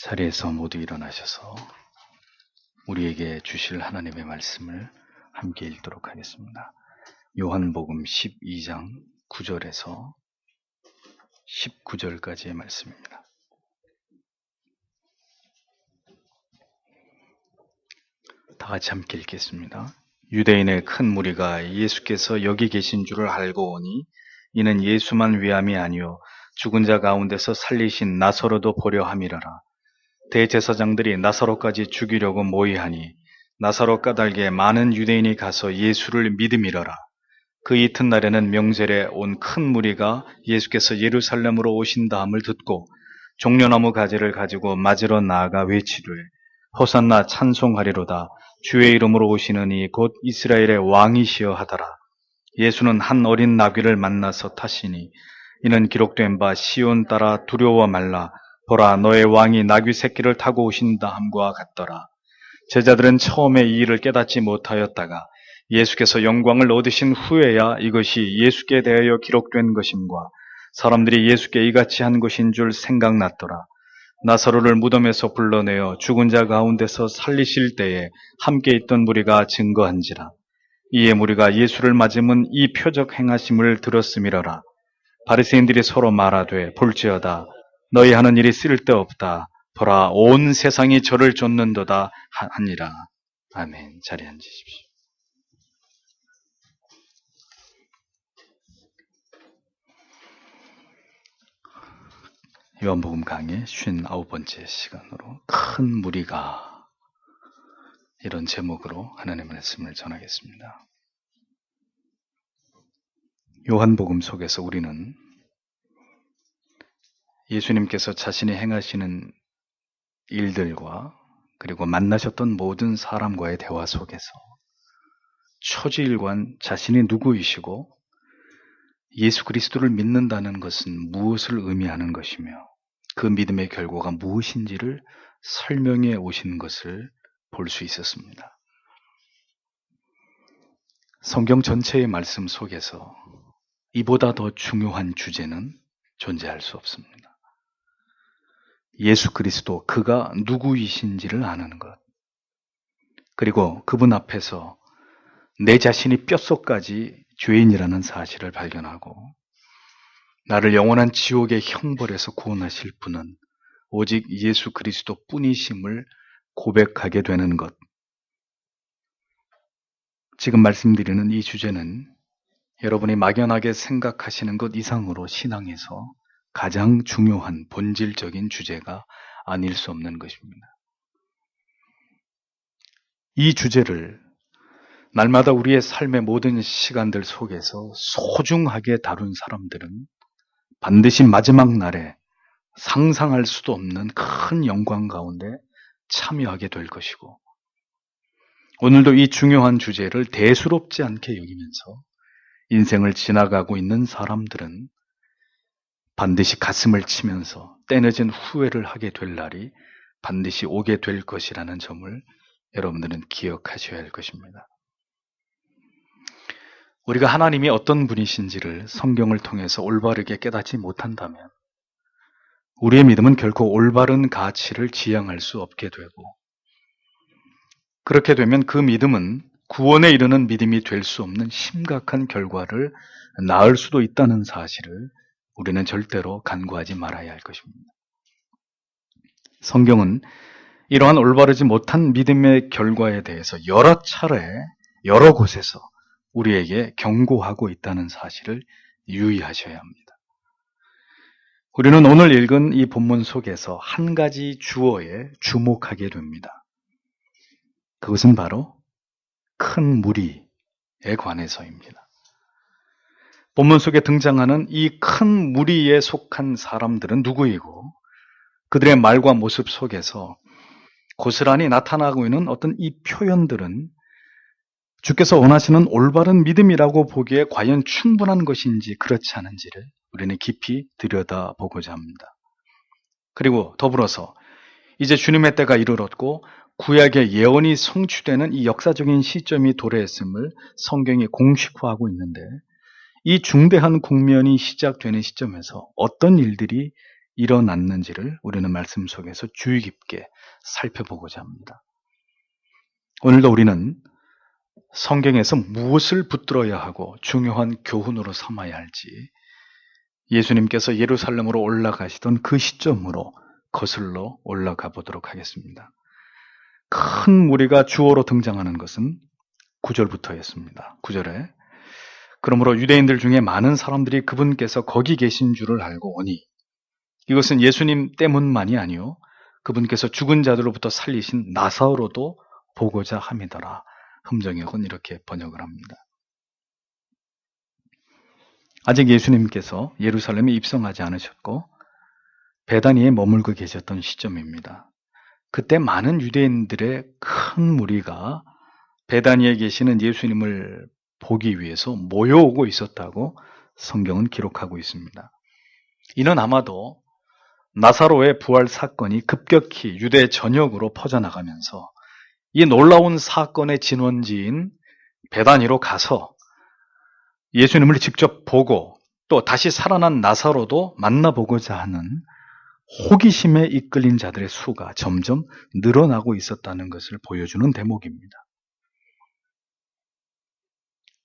자리에서 모두 일어나셔서 우리에게 주실 하나님의 말씀을 함께 읽도록 하겠습니다. 요한복음 12장 9절에서 19절까지의 말씀입니다. 다 같이 함께 읽겠습니다. 유대인의 큰 무리가 예수께서 여기 계신 줄을 알고 오니 이는 예수만 위함이 아니요 죽은 자 가운데서 살리신 나사로도 보려 함이라라. 대제사장들이 나사로까지 죽이려고 모의하니 나사로 까닭에 많은 유대인이 가서 예수를 믿음이러라. 그 이튿날에는 명절에 온 큰 무리가 예수께서 예루살렘으로 오신다함을 듣고 종려나무 가지를 가지고 맞으러 나아가 외치되 호산나 찬송하리로다. 주의 이름으로 오시는 이 곧 이스라엘의 왕이시여 하더라. 예수는 한 어린 나귀를 만나서 타시니 이는 기록된 바 시온 따라 두려워 말라. 보라, 너의 왕이 나귀 새끼를 타고 오신다 함과 같더라. 제자들은 처음에 이 일을 깨닫지 못하였다가 예수께서 영광을 얻으신 후에야 이것이 예수께 대하여 기록된 것임과 사람들이 예수께 이같이 한 것인 줄 생각났더라. 나사로를 무덤에서 불러내어 죽은 자 가운데서 살리실 때에 함께 있던 무리가 증거한지라. 이에 무리가 예수를 맞으면 이 표적 행하심을 들었음이러라. 바리새인들이 서로 말하되 볼지어다. 너희 하는 일이 쓸데없다. 보라, 온 세상이 저를 좇는도다 하니라. 아멘. 자리에 앉으십시오. 요한복음 강의 59번째 시간으로 큰 무리가, 이런 제목으로 하나님의 말씀을 전하겠습니다. 요한복음 속에서 우리는 예수님께서 자신이 행하시는 일들과 그리고 만나셨던 모든 사람과의 대화 속에서 초지일관 자신이 누구이시고 예수 그리스도를 믿는다는 것은 무엇을 의미하는 것이며 그 믿음의 결과가 무엇인지를 설명해 오신 것을 볼 수 있었습니다. 성경 전체의 말씀 속에서 이보다 더 중요한 주제는 존재할 수 없습니다. 예수 그리스도, 그가 누구이신지를 아는 것, 그리고 그분 앞에서 내 자신이 뼛속까지 죄인이라는 사실을 발견하고 나를 영원한 지옥의 형벌에서 구원하실 분은 오직 예수 그리스도 뿐이심을 고백하게 되는 것. 지금 말씀드리는 이 주제는 여러분이 막연하게 생각하시는 것 이상으로 신앙에서 가장 중요한 본질적인 주제가 아닐 수 없는 것입니다. 이 주제를 날마다 우리의 삶의 모든 시간들 속에서 소중하게 다룬 사람들은 반드시 마지막 날에 상상할 수도 없는 큰 영광 가운데 참여하게 될 것이고, 오늘도 이 중요한 주제를 대수롭지 않게 여기면서 인생을 지나가고 있는 사람들은 반드시 가슴을 치면서 때늦은 후회를 하게 될 날이 반드시 오게 될 것이라는 점을 여러분들은 기억하셔야 할 것입니다. 우리가 하나님이 어떤 분이신지를 성경을 통해서 올바르게 깨닫지 못한다면 우리의 믿음은 결코 올바른 가치를 지향할 수 없게 되고, 그렇게 되면 그 믿음은 구원에 이르는 믿음이 될 수 없는 심각한 결과를 낳을 수도 있다는 사실을 우리는 절대로 간과하지 말아야 할 것입니다. 성경은 이러한 올바르지 못한 믿음의 결과에 대해서 여러 차례, 여러 곳에서 우리에게 경고하고 있다는 사실을 유의하셔야 합니다. 우리는 오늘 읽은 이 본문 속에서 한 가지 주어에 주목하게 됩니다. 그것은 바로 큰 무리에 관해서입니다. 본문 속에 등장하는 이 큰 무리에 속한 사람들은 누구이고 그들의 말과 모습 속에서 고스란히 나타나고 있는 어떤 이 표현들은 주께서 원하시는 올바른 믿음이라고 보기에 과연 충분한 것인지 그렇지 않은지를 우리는 깊이 들여다보고자 합니다. 그리고 더불어서 이제 주님의 때가 이르렀고 구약의 예언이 성취되는 이 역사적인 시점이 도래했음을 성경이 공식화하고 있는데, 이 중대한 국면이 시작되는 시점에서 어떤 일들이 일어났는지를 우리는 말씀 속에서 주의 깊게 살펴보고자 합니다. 오늘도 우리는 성경에서 무엇을 붙들어야 하고 중요한 교훈으로 삼아야 할지 예수님께서 예루살렘으로 올라가시던 그 시점으로 거슬러 올라가 보도록 하겠습니다. 큰 무리가 주어로 등장하는 것은 9절부터였습니다. 9절에 그러므로 유대인들 중에 많은 사람들이 그분께서 거기 계신 줄을 알고 오니 이것은 예수님 때문만이 아니요 그분께서 죽은 자들로부터 살리신 나사로도 보고자 함이더라. 흠정역은 이렇게 번역을 합니다. 아직 예수님께서 예루살렘에 입성하지 않으셨고 베다니에 머물고 계셨던 시점입니다. 그때 많은 유대인들의 큰 무리가 베다니에 계시는 예수님을 보기 위해서 모여오고 있었다고 성경은 기록하고 있습니다. 이는 아마도 나사로의 부활 사건이 급격히 유대 전역으로 퍼져나가면서 이 놀라운 사건의 진원지인 베다니로 가서 예수님을 직접 보고 또 다시 살아난 나사로도 만나보고자 하는 호기심에 이끌린 자들의 수가 점점 늘어나고 있었다는 것을 보여주는 대목입니다.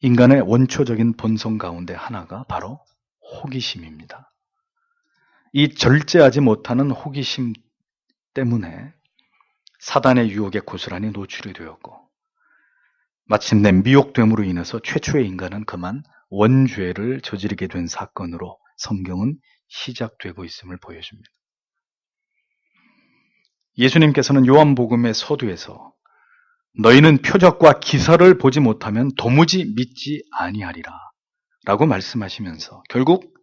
인간의 원초적인 본성 가운데 하나가 바로 호기심입니다. 이 절제하지 못하는 호기심 때문에 사단의 유혹에 고스란히 노출이 되었고 마침내 미혹됨으로 인해서 최초의 인간은 그만 원죄를 저지르게 된 사건으로 성경은 시작되고 있음을 보여줍니다. 예수님께서는 요한복음의 서두에서 너희는 표적과 기사를 보지 못하면 도무지 믿지 아니하리라 라고 말씀하시면서 결국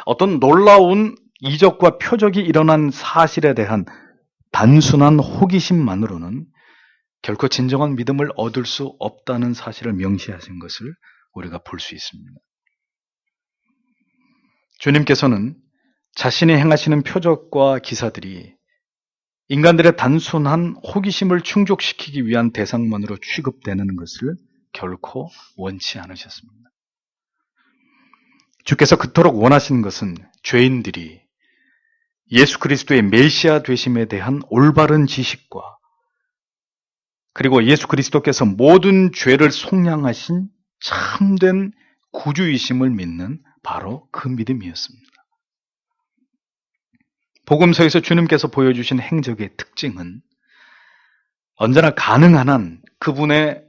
어떤 놀라운 이적과 표적이 일어난 사실에 대한 단순한 호기심만으로는 결코 진정한 믿음을 얻을 수 없다는 사실을 명시하신 것을 우리가 볼 수 있습니다. 주님께서는 자신이 행하시는 표적과 기사들이 인간들의 단순한 호기심을 충족시키기 위한 대상만으로 취급되는 것을 결코 원치 않으셨습니다. 주께서 그토록 원하시는 것은 죄인들이 예수 그리스도의 메시아 되심에 대한 올바른 지식과 그리고 예수 그리스도께서 모든 죄를 속량하신 참된 구주이심을 믿는 바로 그 믿음이었습니다. 복음서에서 주님께서 보여주신 행적의 특징은 언제나 가능한 한 그분의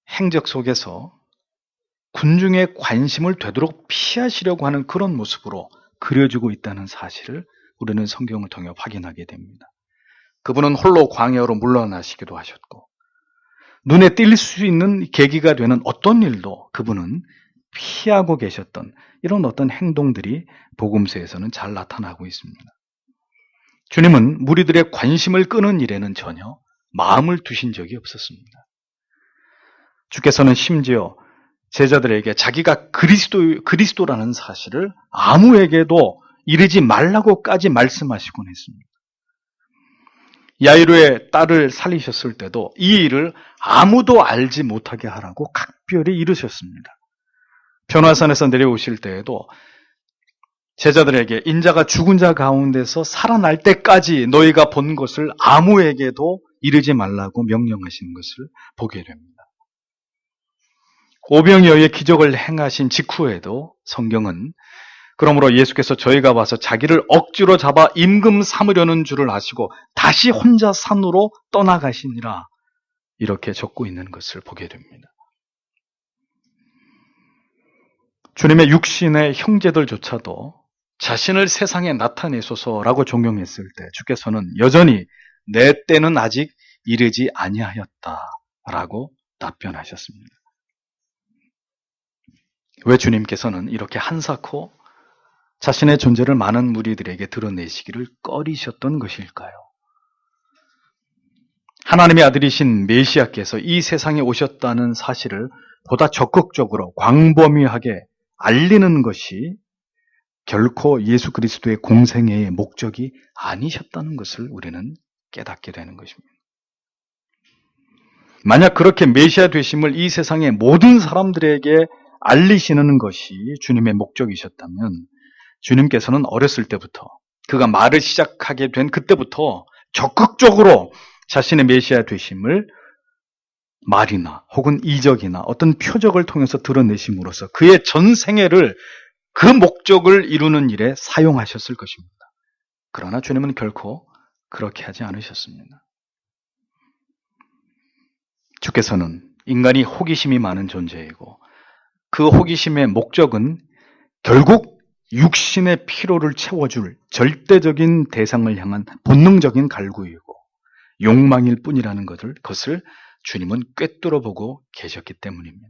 행적 속에서 군중의 관심을 되도록 피하시려고 하는 그런 모습으로 그려지고 있다는 사실을 우리는 성경을 통해 확인하게 됩니다. 그분은 홀로 광야로 물러나시기도 하셨고 눈에 띌 수 있는 계기가 되는 어떤 일도 그분은 피하고 계셨던 이런 어떤 행동들이 복음서에서는 잘 나타나고 있습니다. 주님은 무리들의 관심을 끄는 일에는 전혀 마음을 두신 적이 없었습니다. 주께서는 심지어 제자들에게 자기가 그리스도라는 사실을 아무에게도 이르지 말라고까지 말씀하시곤 했습니다. 야이로의 딸을 살리셨을 때도 이 일을 아무도 알지 못하게 하라고 각별히 이르셨습니다. 변화산에서 내려오실 때에도 제자들에게 인자가 죽은 자 가운데서 살아날 때까지 너희가 본 것을 아무에게도 이르지 말라고 명령하시는 것을 보게 됩니다. 오병이어의 기적을 행하신 직후에도 성경은 그러므로 예수께서 저희가 와서 자기를 억지로 잡아 임금 삼으려는 줄을 아시고 다시 혼자 산으로 떠나가시니라 이렇게 적고 있는 것을 보게 됩니다. 주님의 육신의 형제들조차도 자신을 세상에 나타내소서라고 종용했을 때 주께서는 여전히 내 때는 아직 이르지 아니하였다라고 답변하셨습니다. 왜 주님께서는 이렇게 한사코 자신의 존재를 많은 무리들에게 드러내시기를 꺼리셨던 것일까요? 하나님의 아들이신 메시아께서 이 세상에 오셨다는 사실을 보다 적극적으로 광범위하게 알리는 것이 결코 예수 그리스도의 공생애의 목적이 아니셨다는 것을 우리는 깨닫게 되는 것입니다. 만약 그렇게 메시아 되심을 이 세상의 모든 사람들에게 알리시는 것이 주님의 목적이셨다면 주님께서는 어렸을 때부터, 그가 말을 시작하게 된 그때부터 적극적으로 자신의 메시아 되심을 말이나 혹은 이적이나 어떤 표적을 통해서 드러내심으로써 그의 전 생애를 그 목적을 이루는 일에 사용하셨을 것입니다. 그러나 주님은 결코 그렇게 하지 않으셨습니다. 주께서는 인간이 호기심이 많은 존재이고 그 호기심의 목적은 결국 육신의 피로를 채워줄 절대적인 대상을 향한 본능적인 갈구이고 욕망일 뿐이라는 것을 주님은 꿰뚫어 보고 계셨기 때문입니다.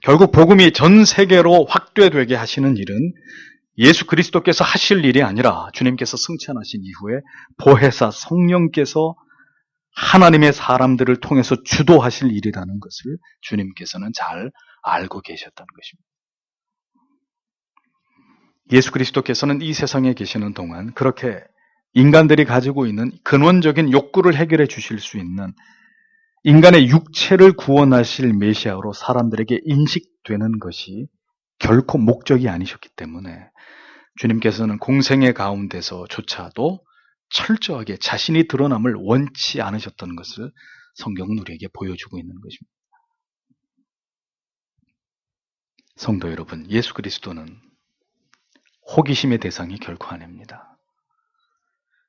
결국 복음이 전 세계로 확대되게 하시는 일은 예수 그리스도께서 하실 일이 아니라 주님께서 승천하신 이후에 보혜사 성령께서 하나님의 사람들을 통해서 주도하실 일이라는 것을 주님께서는 잘 알고 계셨다는 것입니다. 예수 그리스도께서는 이 세상에 계시는 동안 그렇게 인간들이 가지고 있는 근원적인 욕구를 해결해 주실 수 있는 인간의 육체를 구원하실 메시아로 사람들에게 인식되는 것이 결코 목적이 아니셨기 때문에 주님께서는 공생의 가운데서조차도 철저하게 자신이 드러남을 원치 않으셨던 것을 성경은 우리에게 보여주고 있는 것입니다. 성도 여러분, 예수 그리스도는 호기심의 대상이 결코 아닙니다.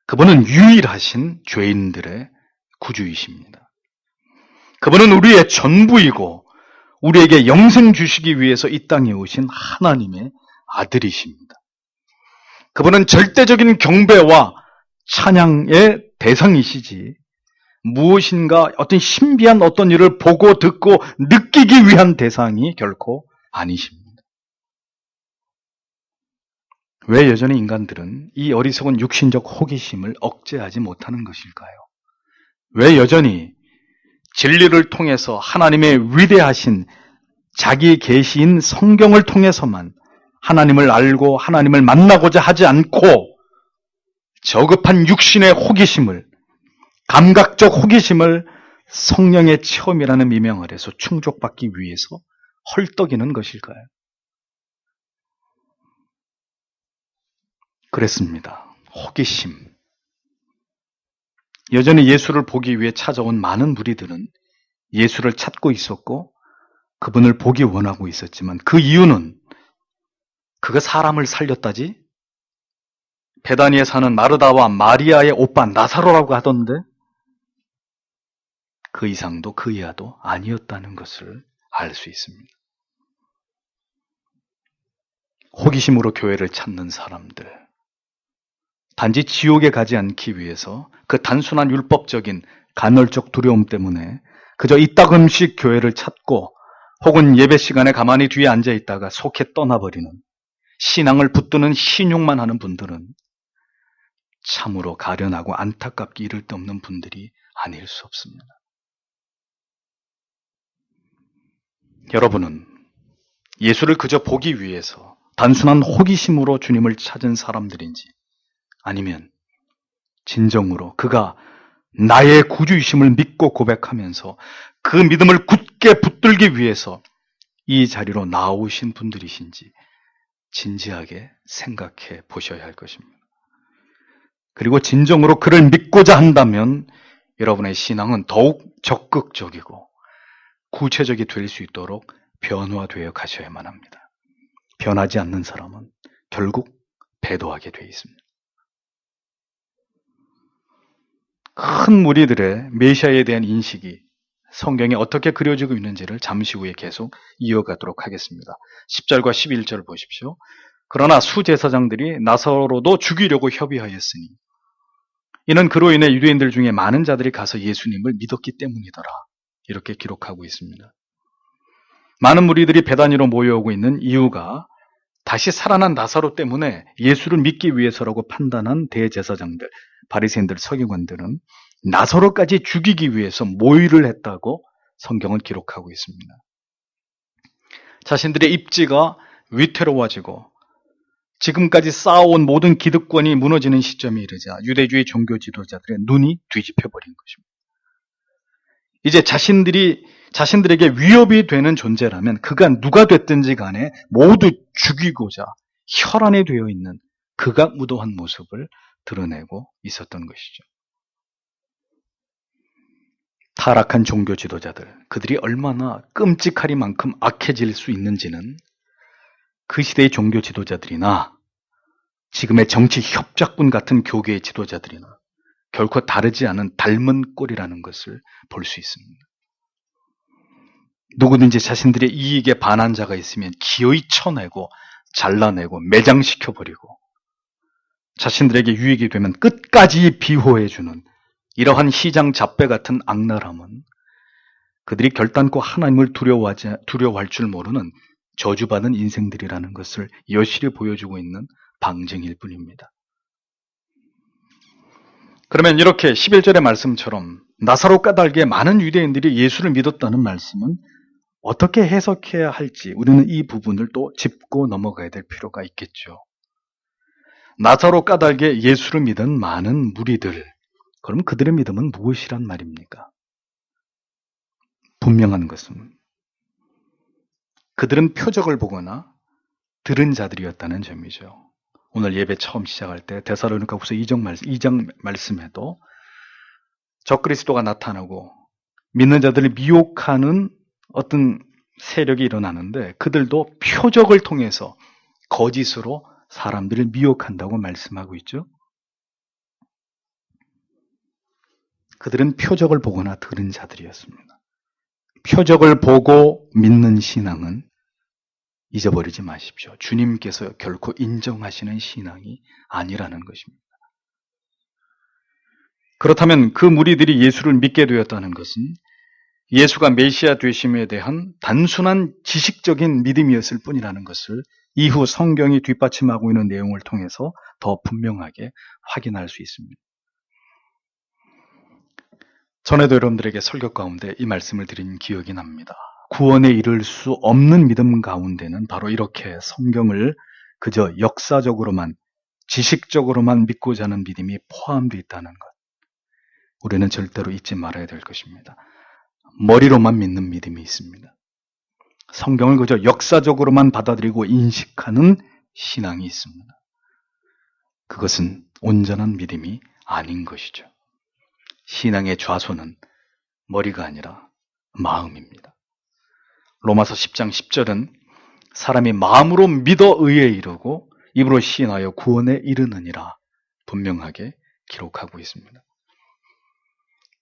그분은 유일하신 죄인들의 구주이십니다. 그분은 우리의 전부이고 우리에게 영생 주시기 위해서 이 땅에 오신 하나님의 아들이십니다. 그분은 절대적인 경배와 찬양의 대상이시지 무엇인가 어떤 신비한 어떤 일을 보고 듣고 느끼기 위한 대상이 결코 아니십니다. 왜 여전히 인간들은 이 어리석은 육신적 호기심을 억제하지 못하는 것일까요? 왜 여전히 진리를 통해서 하나님의 위대하신 자기 계시인 성경을 통해서만 하나님을 알고 하나님을 만나고자 하지 않고 저급한 육신의 호기심을, 감각적 호기심을 성령의 체험이라는 미명 아래서 충족받기 위해서 헐떡이는 것일까요? 그랬습니다. 호기심. 여전히 예수를 보기 위해 찾아온 많은 무리들은 예수를 찾고 있었고 그분을 보기 원하고 있었지만 그 이유는 그가 사람을 살렸다지? 베다니에 사는 마르다와 마리아의 오빠 나사로라고 하던데 그 이상도 그 이하도 아니었다는 것을 알 수 있습니다. 호기심으로 교회를 찾는 사람들, 단지 지옥에 가지 않기 위해서 그 단순한 율법적인 간헐적 두려움 때문에 그저 이따금씩 교회를 찾고 혹은 예배 시간에 가만히 뒤에 앉아 있다가 속해 떠나버리는 신앙을 붙드는 신용만 하는 분들은 참으로 가련하고 안타깝게 이를 데 없는 분들이 아닐 수 없습니다. 여러분은 예수를 그저 보기 위해서 단순한 호기심으로 주님을 찾은 사람들인지 아니면 진정으로 그가 나의 구주이심을 믿고 고백하면서 그 믿음을 굳게 붙들기 위해서 이 자리로 나오신 분들이신지 진지하게 생각해 보셔야 할 것입니다. 그리고 진정으로 그를 믿고자 한다면 여러분의 신앙은 더욱 적극적이고 구체적이 될 수 있도록 변화되어 가셔야만 합니다. 변하지 않는 사람은 결국 배도하게 되어 있습니다. 큰 무리들의 메시아에 대한 인식이 성경에 어떻게 그려지고 있는지를 잠시 후에 계속 이어가도록 하겠습니다. 10절과 11절 보십시오. 그러나 수제사장들이 나사로도 죽이려고 협의하였으니 이는 그로 인해 유대인들 중에 많은 자들이 가서 예수님을 믿었기 때문이더라. 이렇게 기록하고 있습니다. 많은 무리들이 베다니로 모여오고 있는 이유가 다시 살아난 나사로 때문에 예수를 믿기 위해서라고 판단한 대제사장들, 바리새인들, 서기관들은 나사로까지 죽이기 위해서 모의를 했다고 성경은 기록하고 있습니다. 자신들의 입지가 위태로워지고 지금까지 쌓아온 모든 기득권이 무너지는 시점이 이르자 유대주의 종교 지도자들의 눈이 뒤집혀버린 것입니다. 이제 자신들에게 위협이 되는 존재라면 그가 누가 됐든지 간에 모두 죽이고자 혈안에 되어 있는 극악무도한 모습을 드러내고 있었던 것이죠. 타락한 종교 지도자들, 그들이 얼마나 끔찍하리만큼 악해질 수 있는지는 그 시대의 종교 지도자들이나 지금의 정치 협작군 같은 교계의 지도자들이나 결코 다르지 않은 닮은 꼴이라는 것을 볼 수 있습니다. 누구든지 자신들의 이익에 반한 자가 있으면 기어이 쳐내고 잘라내고 매장시켜버리고 자신들에게 유익이 되면 끝까지 비호해주는 이러한 시장 잡배 같은 악랄함은 그들이 결단코 하나님을 두려워할 줄 모르는 저주받은 인생들이라는 것을 여실히 보여주고 있는 방증일 뿐입니다. 그러면 이렇게 11절의 말씀처럼 나사로 까닭에 많은 유대인들이 예수를 믿었다는 말씀은 어떻게 해석해야 할지 우리는 이 부분을 또 짚고 넘어가야 될 필요가 있겠죠. 나사로 까닭에 예수를 믿은 많은 무리들, 그럼 그들의 믿음은 무엇이란 말입니까? 분명한 것은 그들은 표적을 보거나 들은 자들이었다는 점이죠. 오늘 예배 처음 시작할 때 데살로니가후서 2장 말씀에도 적그리스도가 나타나고 믿는 자들을 미혹하는 어떤 세력이 일어나는데 그들도 표적을 통해서 거짓으로 사람들을 미혹한다고 말씀하고 있죠. 그들은 표적을 보거나 들은 자들이었습니다. 표적을 보고 믿는 신앙은 잊어버리지 마십시오. 주님께서 결코 인정하시는 신앙이 아니라는 것입니다. 그렇다면 그 무리들이 예수를 믿게 되었다는 것은 예수가 메시아 되심에 대한 단순한 지식적인 믿음이었을 뿐이라는 것을 이후 성경이 뒷받침하고 있는 내용을 통해서 더 분명하게 확인할 수 있습니다. 전에도 여러분들에게 설교 가운데 이 말씀을 드린 기억이 납니다. 구원에 이를 수 없는 믿음 가운데는 바로 이렇게 성경을 그저 역사적으로만, 지식적으로만 믿고자 하는 믿음이 포함되어 있다는 것. 우리는 절대로 잊지 말아야 될 것입니다. 머리로만 믿는 믿음이 있습니다. 성경을 그저 역사적으로만 받아들이고 인식하는 신앙이 있습니다. 그것은 온전한 믿음이 아닌 것이죠. 신앙의 좌소는 머리가 아니라 마음입니다. 로마서 10장 10절은 사람이 마음으로 믿어 의에 이르고 입으로 시인하여 구원에 이르느니라 분명하게 기록하고 있습니다.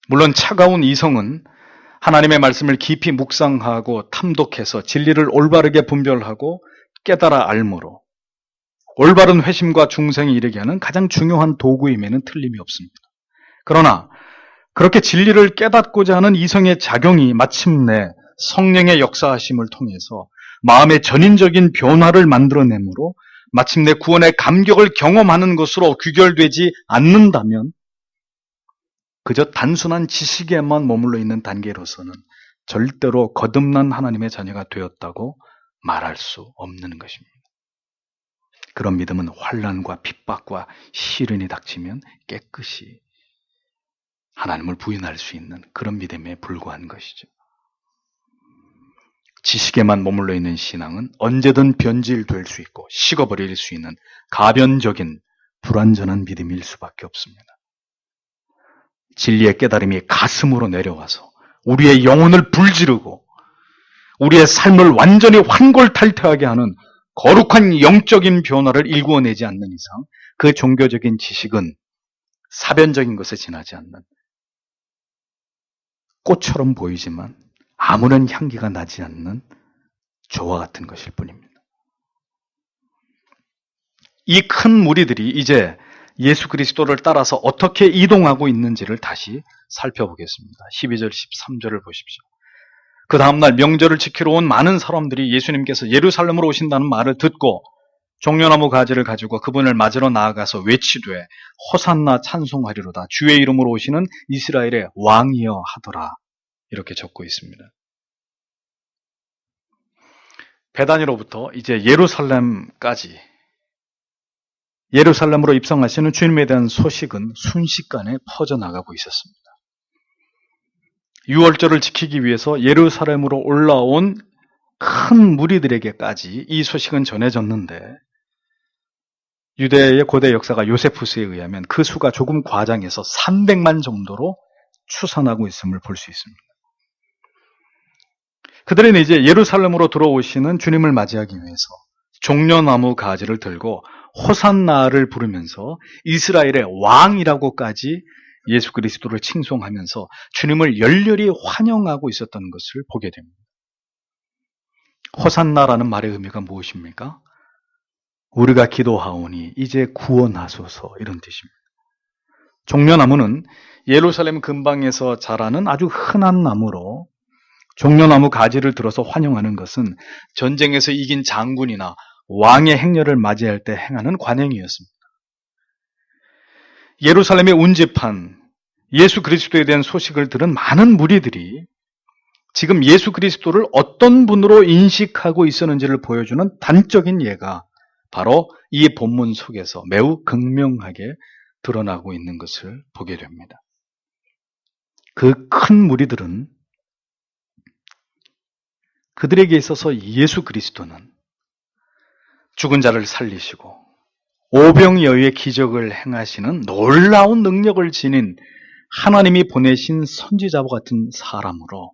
물론 차가운 이성은 하나님의 말씀을 깊이 묵상하고 탐독해서 진리를 올바르게 분별하고 깨달아 알므로 올바른 회심과 중생에 이르게 하는 가장 중요한 도구임에는 틀림이 없습니다. 그러나 그렇게 진리를 깨닫고자 하는 이성의 작용이 마침내 성령의 역사하심을 통해서 마음의 전인적인 변화를 만들어내므로 마침내 구원의 감격을 경험하는 것으로 귀결되지 않는다면 그저 단순한 지식에만 머물러 있는 단계로서는 절대로 거듭난 하나님의 자녀가 되었다고 말할 수 없는 것입니다. 그런 믿음은 환난과 핍박과 시련이 닥치면 깨끗이 하나님을 부인할 수 있는 그런 믿음에 불과한 것이죠. 지식에만 머물러 있는 신앙은 언제든 변질될 수 있고 식어버릴 수 있는 가변적인 불완전한 믿음일 수밖에 없습니다. 진리의 깨달음이 가슴으로 내려와서 우리의 영혼을 불지르고 우리의 삶을 완전히 환골탈태하게 하는 거룩한 영적인 변화를 일구어내지 않는 이상 그 종교적인 지식은 사변적인 것에 지나지 않는 꽃처럼 보이지만 아무런 향기가 나지 않는 조와 같은 것일 뿐입니다. 이 큰 무리들이 이제 예수 그리스도를 따라서 어떻게 이동하고 있는지를 다시 살펴보겠습니다. 12절, 13절을 보십시오. 그 다음날 명절을 지키러 온 많은 사람들이 예수님께서 예루살렘으로 오신다는 말을 듣고 종려나무 가지를 가지고 그분을 맞으러 나아가서 외치되 호산나 찬송하리로다 주의 이름으로 오시는 이스라엘의 왕이여 하더라 이렇게 적고 있습니다. 베다니로부터 이제 예루살렘으로 입성하시는 주님에 대한 소식은 순식간에 퍼져나가고 있었습니다. 유월절을 지키기 위해서 예루살렘으로 올라온 큰 무리들에게까지 이 소식은 전해졌는데 유대의 고대 역사가 요세푸스에 의하면 그 수가 조금 과장해서 300만 정도로 추산하고 있음을 볼 수 있습니다. 그들은 이제 예루살렘으로 들어오시는 주님을 맞이하기 위해서 종려나무 가지를 들고 호산나를 부르면서 이스라엘의 왕이라고까지 예수 그리스도를 칭송하면서 주님을 열렬히 환영하고 있었던 것을 보게 됩니다. 호산나라는 말의 의미가 무엇입니까? 우리가 기도하오니 이제 구원하소서, 이런 뜻입니다. 종려나무는 예루살렘 근방에서 자라는 아주 흔한 나무로 종려나무 가지를 들어서 환영하는 것은 전쟁에서 이긴 장군이나 왕의 행렬을 맞이할 때 행하는 관행이었습니다. 예루살렘의 운집한 예수 그리스도에 대한 소식을 들은 많은 무리들이 지금 예수 그리스도를 어떤 분으로 인식하고 있었는지를 보여주는 단적인 예가 바로 이 본문 속에서 매우 극명하게 드러나고 있는 것을 보게 됩니다. 그 큰 무리들은 그들에게 있어서 예수 그리스도는 죽은 자를 살리시고 오병이어의 기적을 행하시는 놀라운 능력을 지닌 하나님이 보내신 선지자와 같은 사람으로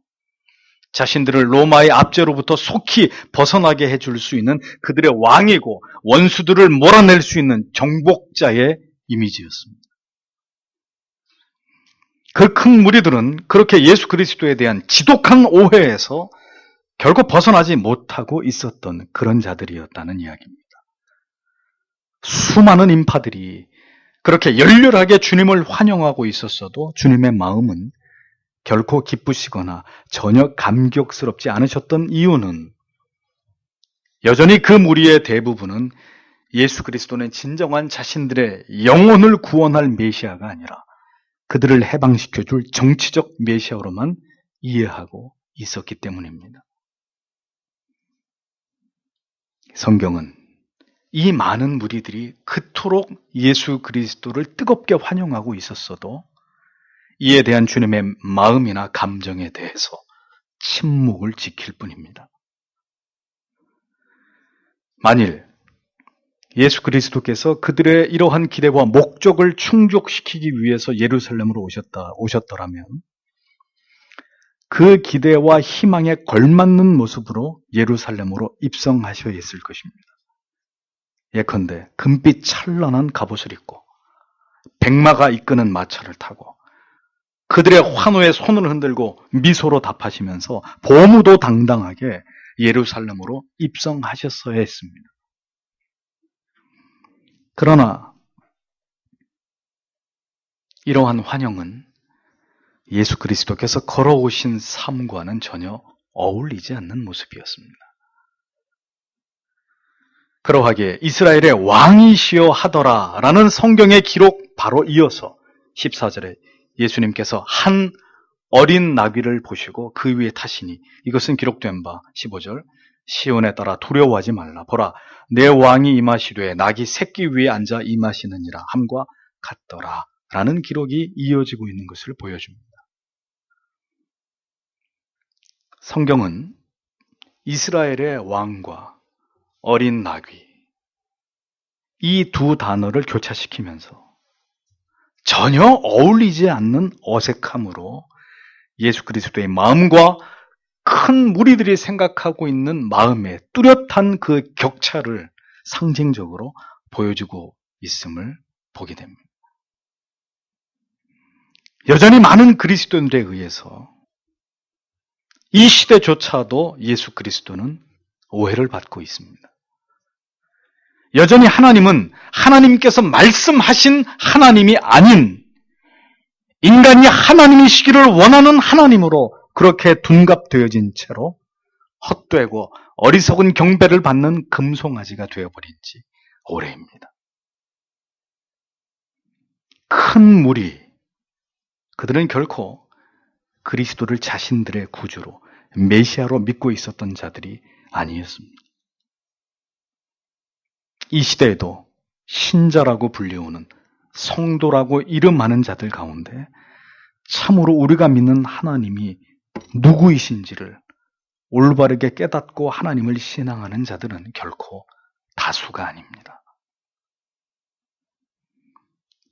자신들을 로마의 압제로부터 속히 벗어나게 해줄 수 있는 그들의 왕이고 원수들을 몰아낼 수 있는 정복자의 이미지였습니다. 그 큰 무리들은 그렇게 예수 그리스도에 대한 지독한 오해에서 결국 벗어나지 못하고 있었던 그런 자들이었다는 이야기입니다. 수많은 인파들이 그렇게 열렬하게 주님을 환영하고 있었어도 주님의 마음은 결코 기쁘시거나 전혀 감격스럽지 않으셨던 이유는 여전히 그 무리의 대부분은 예수 그리스도는 진정한 자신들의 영혼을 구원할 메시아가 아니라 그들을 해방시켜줄 정치적 메시아로만 이해하고 있었기 때문입니다. 성경은 이 많은 무리들이 그토록 예수 그리스도를 뜨겁게 환영하고 있었어도 이에 대한 주님의 마음이나 감정에 대해서 침묵을 지킬 뿐입니다. 만일 예수 그리스도께서 그들의 이러한 기대와 목적을 충족시키기 위해서 예루살렘으로 오셨더라면 그 기대와 희망에 걸맞는 모습으로 예루살렘으로 입성하셔야 했을 것입니다. 예컨대 금빛 찬란한 갑옷을 입고 백마가 이끄는 마차를 타고 그들의 환호에 손을 흔들고 미소로 답하시면서 보무도 당당하게 예루살렘으로 입성하셨어야 했습니다. 그러나 이러한 환영은 예수 그리스도께서 걸어오신 삶과는 전혀 어울리지 않는 모습이었습니다. 그러하기에 이스라엘의 왕이시여 하더라 라는 성경의 기록 바로 이어서 14절에 예수님께서 한 어린 나귀를 보시고 그 위에 타시니 이것은 기록된 바 15절 시온에 따라 두려워하지 말라 보라 내 왕이 임하시되 나귀 새끼 위에 앉아 임하시느니라 함과 같더라 라는 기록이 이어지고 있는 것을 보여줍니다. 성경은 이스라엘의 왕과 어린 나귀 이 두 단어를 교차시키면서 전혀 어울리지 않는 어색함으로 예수 그리스도의 마음과 큰 무리들이 생각하고 있는 마음의 뚜렷한 그 격차를 상징적으로 보여주고 있음을 보게 됩니다. 여전히 많은 그리스도인들에 의해서 이 시대조차도 예수 그리스도는 오해를 받고 있습니다. 여전히 하나님은 하나님께서 말씀하신 하나님이 아닌 인간이 하나님이시기를 원하는 하나님으로 그렇게 둔갑되어진 채로 헛되고 어리석은 경배를 받는 금송아지가 되어버린 지 오래입니다. 큰 무리, 그들은 결코 그리스도를 자신들의 구주로 메시아로 믿고 있었던 자들이 아니었습니다. 이 시대에도 신자라고 불리우는 성도라고 이름하는 자들 가운데 참으로 우리가 믿는 하나님이 누구이신지를 올바르게 깨닫고 하나님을 신앙하는 자들은 결코 다수가 아닙니다.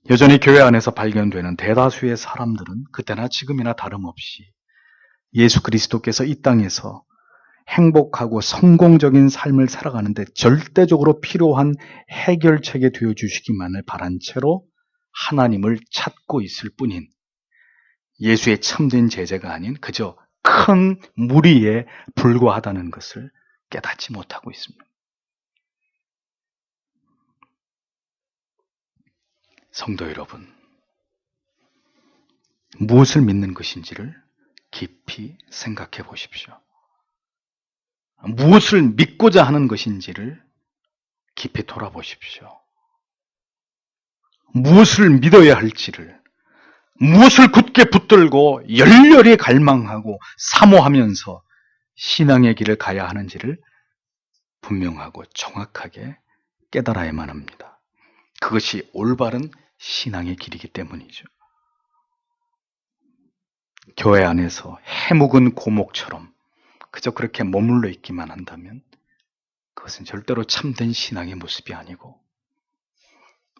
여전히 교회 안에서 발견되는 대다수의 사람들은 그때나 지금이나 다름없이 예수 그리스도께서 이 땅에서 행복하고 성공적인 삶을 살아가는데 절대적으로 필요한 해결책이 되어주시기만을 바란 채로 하나님을 찾고 있을 뿐인 예수의 참된 제자가 아닌 그저 큰 무리에 불과하다는 것을 깨닫지 못하고 있습니다. 성도 여러분, 무엇을 믿는 것인지를 깊이 생각해 보십시오. 무엇을 믿고자 하는 것인지를 깊이 돌아보십시오. 무엇을 믿어야 할지를, 무엇을 굳게 붙들고 열렬히 갈망하고 사모하면서 신앙의 길을 가야 하는지를 분명하고 정확하게 깨달아야만 합니다. 그것이 올바른 신앙의 길이기 때문이죠. 교회 안에서 해묵은 고목처럼 그저 그렇게 머물러 있기만 한다면 그것은 절대로 참된 신앙의 모습이 아니고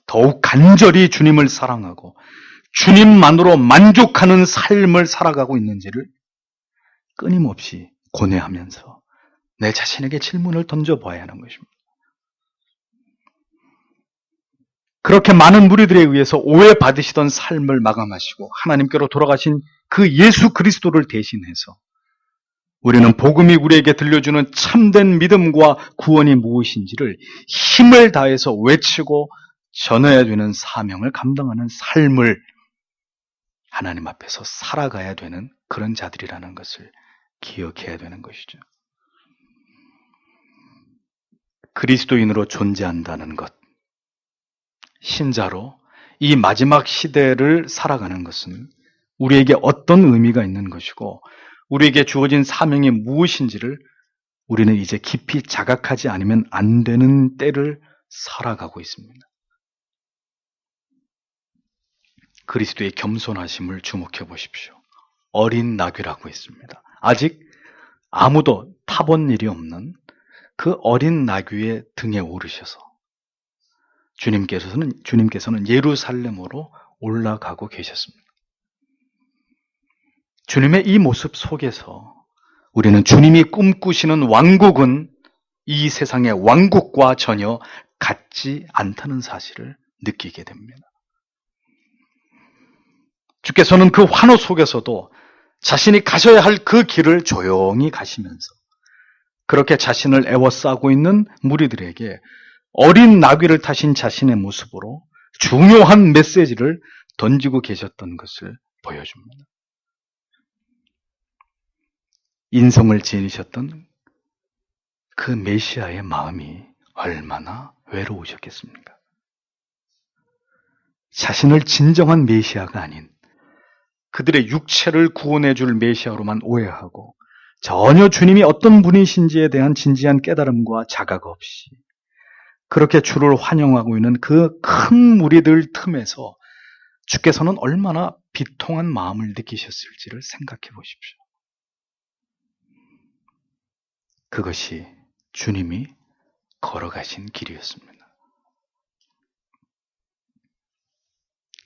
더욱 간절히 주님을 사랑하고 주님만으로 만족하는 삶을 살아가고 있는지를 끊임없이 고뇌하면서 내 자신에게 질문을 던져봐야 하는 것입니다. 그렇게 많은 무리들에 의해서 오해받으시던 삶을 마감하시고 하나님께로 돌아가신 그 예수 그리스도를 대신해서 우리는 복음이 우리에게 들려주는 참된 믿음과 구원이 무엇인지를 힘을 다해서 외치고 전해야 되는 사명을 감당하는 삶을 하나님 앞에서 살아가야 되는 그런 자들이라는 것을 기억해야 되는 것이죠. 그리스도인으로 존재한다는 것, 신자로 이 마지막 시대를 살아가는 것은 우리에게 어떤 의미가 있는 것이고 우리에게 주어진 사명이 무엇인지를 우리는 이제 깊이 자각하지 않으면 안 되는 때를 살아가고 있습니다. 그리스도의 겸손하심을 주목해 보십시오. 어린 나귀라고 했습니다. 아직 아무도 타본 일이 없는 그 어린 나귀의 등에 오르셔서 주님께서는 예루살렘으로 올라가고 계셨습니다. 주님의 이 모습 속에서 우리는 주님이 꿈꾸시는 왕국은 이 세상의 왕국과 전혀 같지 않다는 사실을 느끼게 됩니다. 주께서는 그 환호 속에서도 자신이 가셔야 할 그 길을 조용히 가시면서 그렇게 자신을 애워싸고 있는 무리들에게 어린 나귀를 타신 자신의 모습으로 중요한 메시지를 던지고 계셨던 것을 보여줍니다. 인성을 지니셨던 그 메시아의 마음이 얼마나 외로우셨겠습니까? 자신을 진정한 메시아가 아닌 그들의 육체를 구원해 줄 메시아로만 오해하고 전혀 주님이 어떤 분이신지에 대한 진지한 깨달음과 자각 없이 그렇게 주를 환영하고 있는 그 큰 무리들 틈에서 주께서는 얼마나 비통한 마음을 느끼셨을지를 생각해 보십시오. 그것이 주님이 걸어가신 길이었습니다.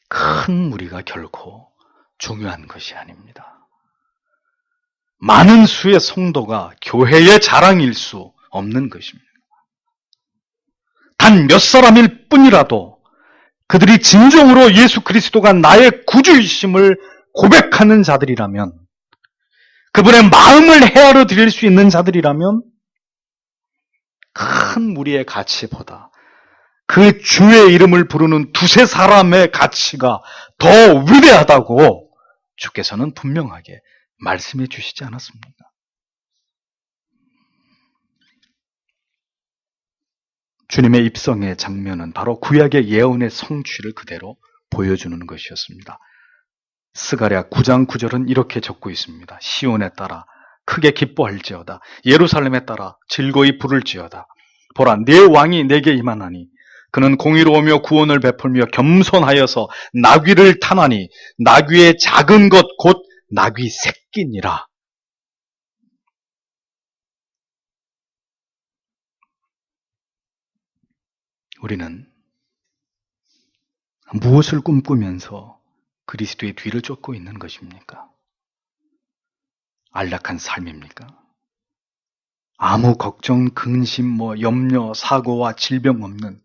큰 무리가 결코 중요한 것이 아닙니다. 많은 수의 성도가 교회의 자랑일 수 없는 것입니다. 단 몇 사람일 뿐이라도 그들이 진정으로 예수 그리스도가 나의 구주이심을 고백하는 자들이라면, 그분의 마음을 헤아려 드릴 수 있는 자들이라면 큰 무리의 가치보다 그 주의 이름을 부르는 두세 사람의 가치가 더 위대하다고 주께서는 분명하게 말씀해 주시지 않았습니까? 주님의 입성의 장면은 바로 구약의 예언의 성취를 그대로 보여주는 것이었습니다. 스가랴 9장 9절은 이렇게 적고 있습니다. 시온에 따라 크게 기뻐할지어다. 예루살렘에 따라 즐거이 부를지어다. 보라, 내 왕이 내게 임하나니 그는 공의로우며 구원을 베풀며 겸손하여서 나귀를 타나니 나귀의 작은 것 곧 나귀 새끼니라. 우리는 무엇을 꿈꾸면서 그리스도의 뒤를 쫓고 있는 것입니까? 안락한 삶입니까? 아무 걱정, 근심, 염려, 사고와 질병 없는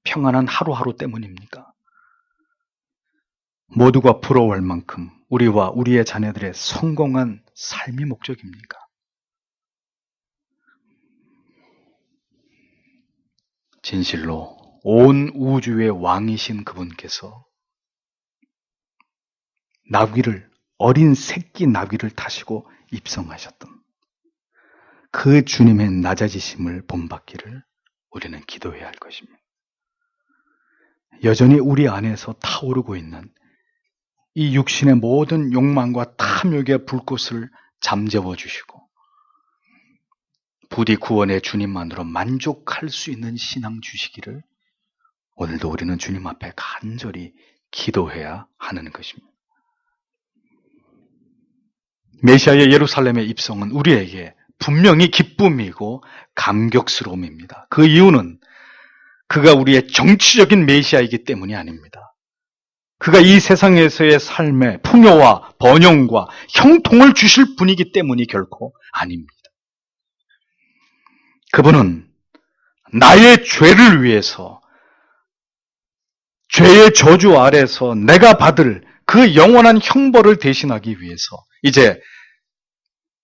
평안한 하루하루 때문입니까? 모두가 부러워할 만큼 우리와 우리의 자녀들의 성공한 삶이 목적입니까? 진실로 온 우주의 왕이신 그분께서 어린 새끼 나귀를 타시고 입성하셨던 그 주님의 낮아지심을 본받기를 우리는 기도해야 할 것입니다. 여전히 우리 안에서 타오르고 있는 이 육신의 모든 욕망과 탐욕의 불꽃을 잠재워 주시고 부디 구원의 주님만으로 만족할 수 있는 신앙 주시기를 오늘도 우리는 주님 앞에 간절히 기도해야 하는 것입니다. 메시아의 예루살렘의 입성은 우리에게 분명히 기쁨이고 감격스러움입니다. 그 이유는 그가 우리의 정치적인 메시아이기 때문이 아닙니다. 그가 이 세상에서의 삶의 풍요와 번영과 형통을 주실 분이기 때문이 결코 아닙니다. 그분은 나의 죄를 위해서 죄의 저주 아래서 내가 받을 그 영원한 형벌을 대신하기 위해서 이제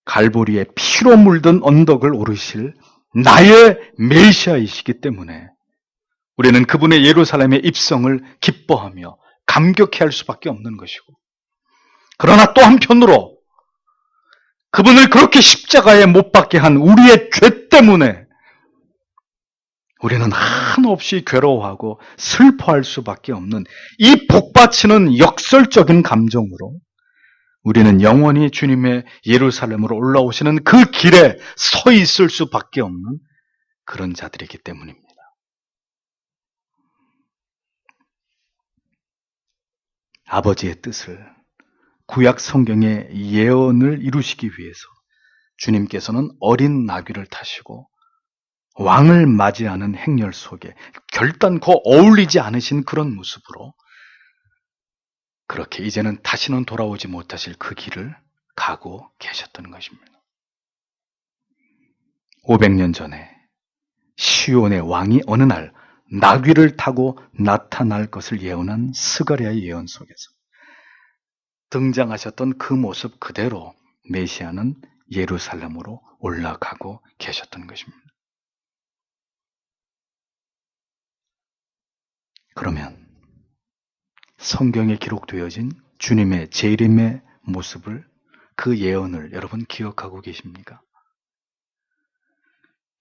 갈보리에 피로 물든 언덕을 오르실 나의 메시아이시기 때문에 우리는 그분의 예루살렘의 입성을 기뻐하며 감격해할 수밖에 없는 것이고, 그러나 또 한편으로 그분을 그렇게 십자가에 못 박게 한 우리의 죄 때문에 우리는 한없이 괴로워하고 슬퍼할 수밖에 없는 이 복받치는 역설적인 감정으로 우리는 영원히 주님의 예루살렘으로 올라오시는 그 길에 서 있을 수밖에 없는 그런 자들이기 때문입니다. 아버지의 뜻을, 구약 성경의 예언을 이루시기 위해서 주님께서는 어린 나귀를 타시고 왕을 맞이하는 행렬 속에 결단코 어울리지 않으신 그런 모습으로 그렇게 이제는 다시는 돌아오지 못하실 그 길을 가고 계셨던 것입니다. 500년 전에 시온의 왕이 어느 날 나귀를 타고 나타날 것을 예언한 스가랴의 예언 속에서 등장하셨던 그 모습 그대로 메시아는 예루살렘으로 올라가고 계셨던 것입니다. 그러면 성경에 기록되어진 주님의 재림의 모습을, 그 예언을 여러분 기억하고 계십니까?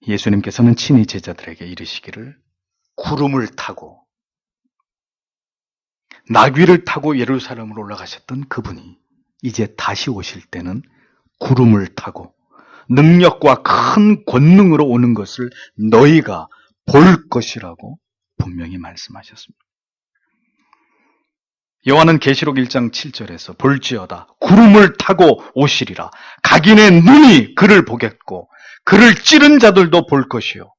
예수님께서는 친히 제자들에게 이르시기를 구름을 타고 나귀를 타고 예루살렘으로 올라가셨던 그분이 이제 다시 오실 때는 구름을 타고 능력과 큰 권능으로 오는 것을 너희가 볼 것이라고 분명히 말씀하셨습니다. 요한은 계시록 1장 7절에서 볼지어다 구름을 타고 오시리라. 각인의 눈이 그를 보겠고 그를 찌른 자들도 볼 것이요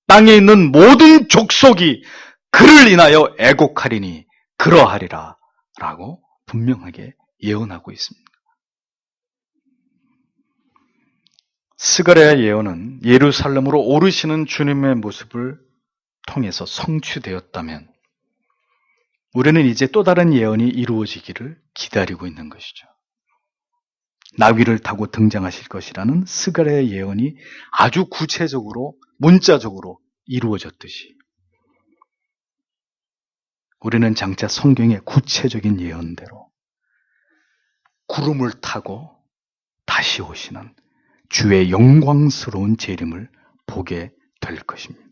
땅에 있는 모든 족속이 그를 인하여 애곡하리니 그러하리라 라고 분명하게 예언하고 있습니다. 스가랴의 예언은 예루살렘으로 오르시는 주님의 모습을 통해서 성취되었다면 우리는 이제 또 다른 예언이 이루어지기를 기다리고 있는 것이죠. 나귀를 타고 등장하실 것이라는 스가랴의 예언이 아주 구체적으로 문자적으로 이루어졌듯이 우리는 장차 성경의 구체적인 예언대로 구름을 타고 다시 오시는 주의 영광스러운 재림을 보게 될 것입니다.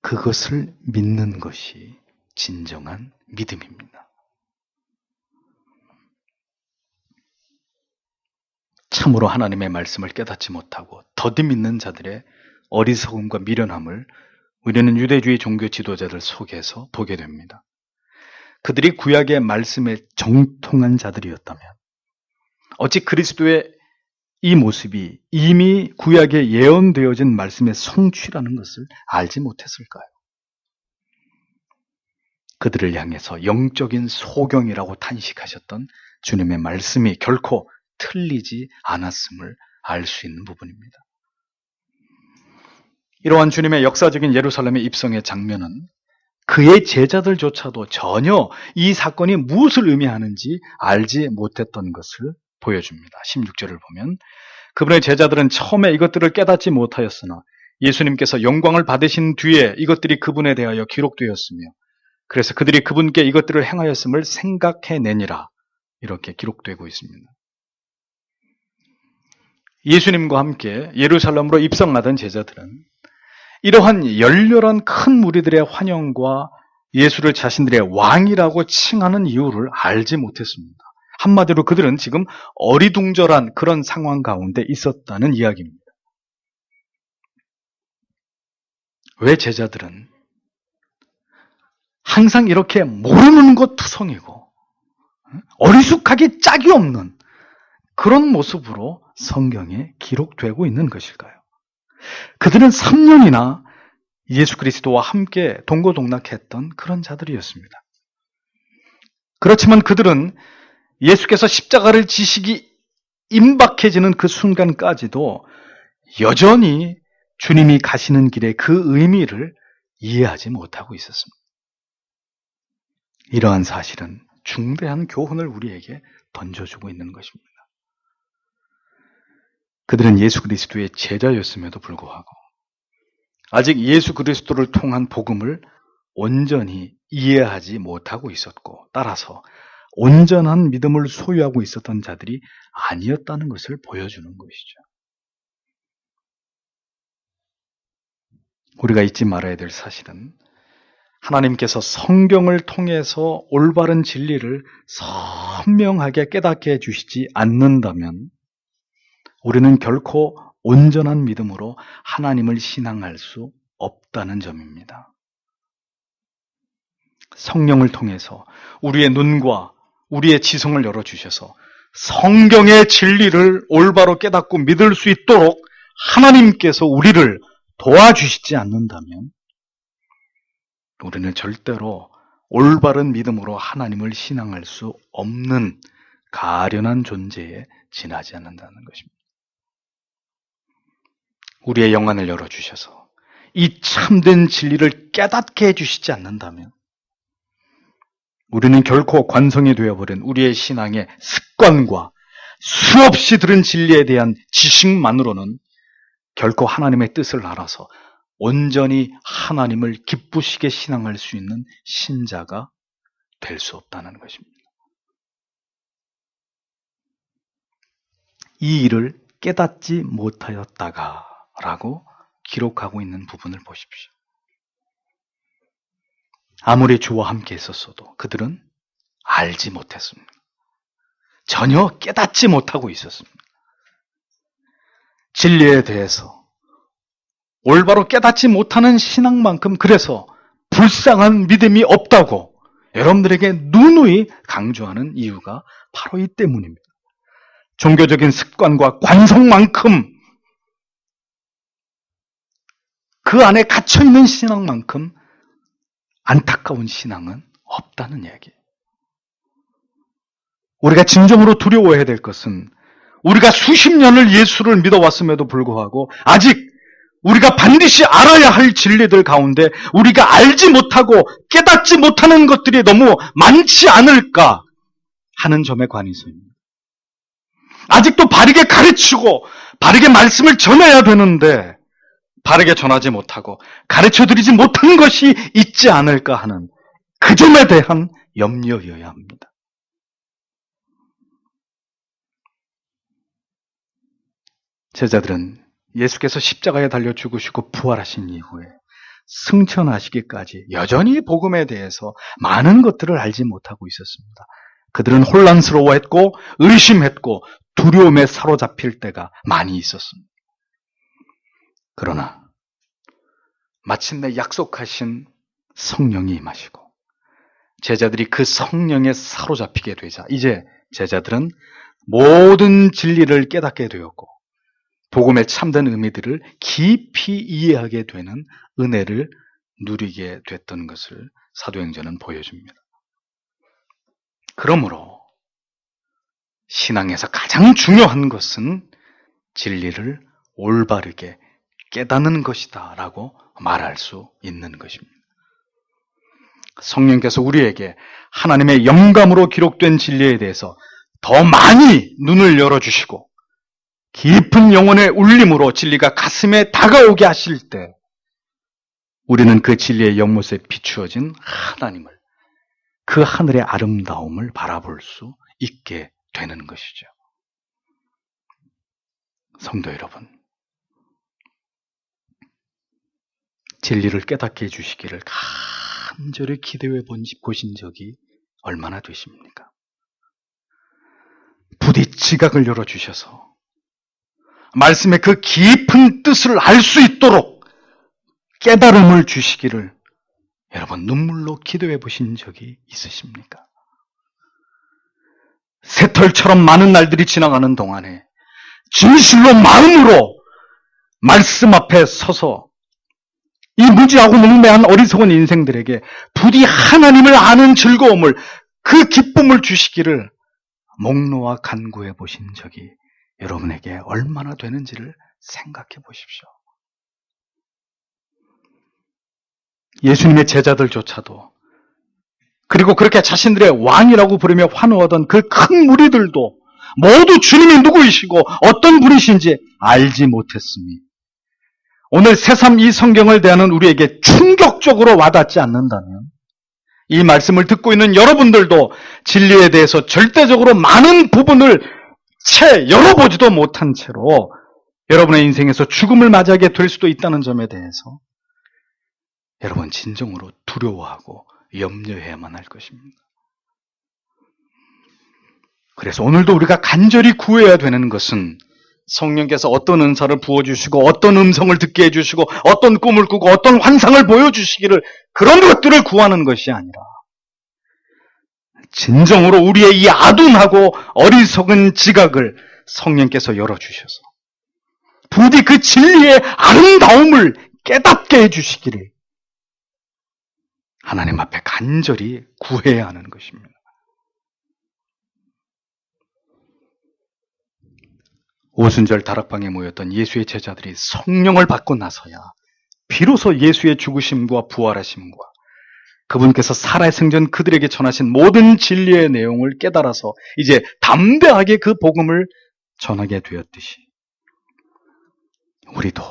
그것을 믿는 것이 진정한 믿음입니다. 참으로 하나님의 말씀을 깨닫지 못하고 더듬 있는 자들의 어리석음과 미련함을 우리는 유대주의 종교 지도자들 속에서 보게 됩니다. 그들이 구약의 말씀에 정통한 자들이었다면 어찌 그리스도의 이 모습이 이미 구약에 예언되어진 말씀의 성취라는 것을 알지 못했을까요? 그들을 향해서 영적인 소경이라고 탄식하셨던 주님의 말씀이 결코 틀리지 않았음을 알 수 있는 부분입니다. 이러한 주님의 역사적인 예루살렘의 입성의 장면은 그의 제자들조차도 전혀 이 사건이 무엇을 의미하는지 알지 못했던 것을 보여줍니다. 16절을 보면 그분의 제자들은 처음에 이것들을 깨닫지 못하였으나 예수님께서 영광을 받으신 뒤에 이것들이 그분에 대하여 기록되었으며 그래서 그들이 그분께 이것들을 행하였음을 생각해내니라 이렇게 기록되고 있습니다. 예수님과 함께 예루살렘으로 입성하던 제자들은 이러한 열렬한 큰 무리들의 환영과 예수를 자신들의 왕이라고 칭하는 이유를 알지 못했습니다. 한마디로 그들은 지금 어리둥절한 그런 상황 가운데 있었다는 이야기입니다. 왜 제자들은 항상 이렇게 모르는 것 투성이고 어리숙하기 짝이 없는 그런 모습으로 성경에 기록되고 있는 것일까요? 그들은 3년이나 예수 그리스도와 함께 동고동락했던 그런 자들이었습니다. 그렇지만 그들은 예수께서 십자가를 지시기 임박해지는 그 순간까지도 여전히 주님이 가시는 길의 그 의미를 이해하지 못하고 있었습니다. 이러한 사실은 중대한 교훈을 우리에게 던져주고 있는 것입니다. 그들은 예수 그리스도의 제자였음에도 불구하고 아직 예수 그리스도를 통한 복음을 온전히 이해하지 못하고 있었고 따라서 온전한 믿음을 소유하고 있었던 자들이 아니었다는 것을 보여주는 것이죠. 우리가 잊지 말아야 될 사실은 하나님께서 성경을 통해서 올바른 진리를 선명하게 깨닫게 해주시지 않는다면 우리는 결코 온전한 믿음으로 하나님을 신앙할 수 없다는 점입니다. 성령을 통해서 우리의 눈과 우리의 지성을 열어주셔서 성경의 진리를 올바로 깨닫고 믿을 수 있도록 하나님께서 우리를 도와주시지 않는다면 우리는 절대로 올바른 믿음으로 하나님을 신앙할 수 없는 가련한 존재에 지나지 않는다는 것입니다. 우리의 영안을 열어주셔서 이 참된 진리를 깨닫게 해주시지 않는다면 우리는 결코 관성이 되어버린 우리의 신앙의 습관과 수없이 들은 진리에 대한 지식만으로는 결코 하나님의 뜻을 알아서 온전히 하나님을 기쁘시게 신앙할 수 있는 신자가 될 수 없다는 것입니다. 이 일을 깨닫지 못하였다가 라고 기록하고 있는 부분을 보십시오. 아무리 주와 함께 있었어도 그들은 알지 못했습니다. 전혀 깨닫지 못하고 있었습니다. 진리에 대해서 올바로 깨닫지 못하는 신앙만큼 그래서 불쌍한 믿음이 없다고 여러분들에게 누누이 강조하는 이유가 바로 이 때문입니다. 종교적인 습관과 관성만큼 그 안에 갇혀있는 신앙만큼 안타까운 신앙은 없다는 이야기예요. 우리가 진정으로 두려워해야 될 것은 우리가 수십 년을 예수를 믿어왔음에도 불구하고 아직 우리가 반드시 알아야 할 진리들 가운데 우리가 알지 못하고 깨닫지 못하는 것들이 너무 많지 않을까 하는 점에 관해서입니다. 아직도 바르게 가르치고 바르게 말씀을 전해야 되는데 바르게 전하지 못하고 가르쳐드리지 못한 것이 있지 않을까 하는 그 점에 대한 염려여야 합니다. 제자들은 예수께서 십자가에 달려 죽으시고 부활하신 이후에 승천하시기까지 여전히 복음에 대해서 많은 것들을 알지 못하고 있었습니다. 그들은 혼란스러워했고 의심했고 두려움에 사로잡힐 때가 많이 있었습니다. 그러나 마침내 약속하신 성령이 임하시고 제자들이 그 성령에 사로잡히게 되자 이제 제자들은 모든 진리를 깨닫게 되었고 복음의 참된 의미들을 깊이 이해하게 되는 은혜를 누리게 됐던 것을 사도행전은 보여줍니다. 그러므로 신앙에서 가장 중요한 것은 진리를 올바르게 깨닫는 것이다 라고 말할 수 있는 것입니다. 성령께서 우리에게 하나님의 영감으로 기록된 진리에 대해서 더 많이 눈을 열어주시고 깊은 영혼의 울림으로 진리가 가슴에 다가오게 하실 때 우리는 그 진리의 연못에 비추어진 하나님을, 그 하늘의 아름다움을 바라볼 수 있게 되는 것이죠. 성도 여러분, 진리를 깨닫게 해주시기를 간절히 기대해 보신 적이 얼마나 되십니까? 부디 지각을 열어주셔서 말씀의 그 깊은 뜻을 알 수 있도록 깨달음을 주시기를 여러분 눈물로 기도해 보신 적이 있으십니까? 새털처럼 많은 날들이 지나가는 동안에 진실로 마음으로 말씀 앞에 서서 이 무지하고 뭉매한 어리석은 인생들에게 부디 하나님을 아는 즐거움을, 그 기쁨을 주시기를 목 놓아 간구해 보신 적이 여러분에게 얼마나 되는지를 생각해 보십시오. 예수님의 제자들조차도, 그리고 그렇게 자신들의 왕이라고 부르며 환호하던 그 큰 무리들도 모두 주님이 누구이시고 어떤 분이신지 알지 못했으니 오늘 새삼 이 성경을 대하는 우리에게 충격적으로 와닿지 않는다면 이 말씀을 듣고 있는 여러분들도 진리에 대해서 절대적으로 많은 부분을 채 열어보지도 못한 채로 여러분의 인생에서 죽음을 맞이하게 될 수도 있다는 점에 대해서 여러분 진정으로 두려워하고 염려해야만 할 것입니다. 그래서 오늘도 우리가 간절히 구해야 되는 것은 성령께서 어떤 은사를 부어주시고 어떤 음성을 듣게 해주시고 어떤 꿈을 꾸고 어떤 환상을 보여주시기를, 그런 것들을 구하는 것이 아니라 진정으로 우리의 이 아둔하고 어리석은 지각을 성령께서 열어주셔서 부디 그 진리의 아름다움을 깨닫게 해주시기를 하나님 앞에 간절히 구해야 하는 것입니다. 오순절 다락방에 모였던 예수의 제자들이 성령을 받고 나서야 비로소 예수의 죽으심과 부활하심과 그분께서 살아생전 그들에게 전하신 모든 진리의 내용을 깨달아서 이제 담대하게 그 복음을 전하게 되었듯이 우리도